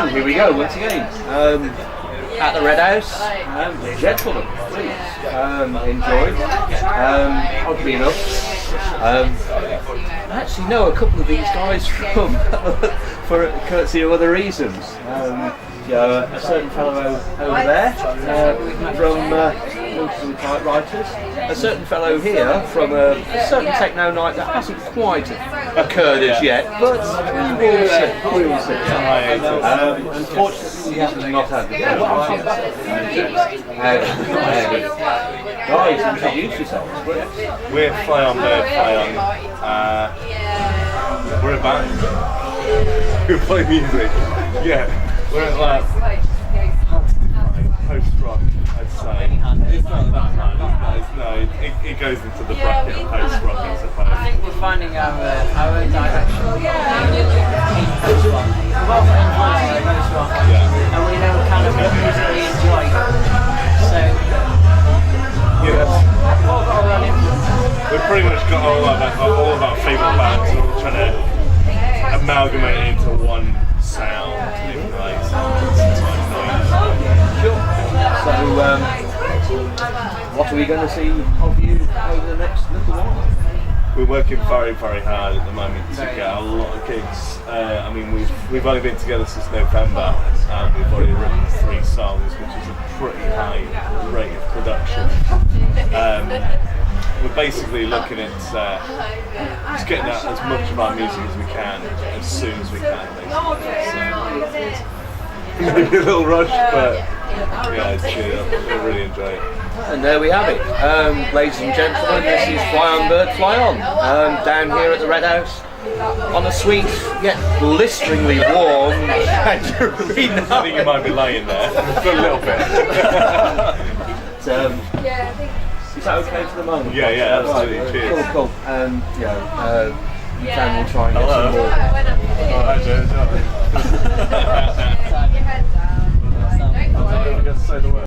And here we go once again. At the Red House. Gentlemen, please. Enjoy. Oddly enough. I actually know a couple of these guys from for courtesy of other reasons. A certain fellow over there from Multiple Typewriters, a certain fellow here from a certain techno night that hasn't quite occurred as yet, but we will see. Unfortunately, we have not had the guys, introduce yourselves. We're Fly On Bird, Fly On. We're a band. We play music. Yeah. We're at post-rock, I'd say. It's not that hard, no, it goes into the bracket of post-rock, I suppose. I think we're finding our own direction in post-rock. We've also influenced in post-rock, and we know kind of what music we enjoy. So, we've all got our own influence. We've pretty much got all of our favourite bands, and we're trying to amalgamate it into one sound. So, what are we going to see of you over the next little while? We're working very, very hard at the moment to get a lot of gigs. I mean, we've only been together since November, and we've already written 3 songs, which is a pretty high rate of production. We're basically looking at just getting out as much of our music as we can, as soon as we can, basically. So, maybe a little rush, but yeah, it's chill. I really enjoy it. And there we have it. Ladies and gentlemen, this is Fly On Bird, Fly On. Down here at the Red House, on a sweet yet blisteringly warm January night. I think you might be lying there for a little bit. Is that okay for the moment? Yeah, absolutely. Right. Cheers. Cool. Dan will try and get some more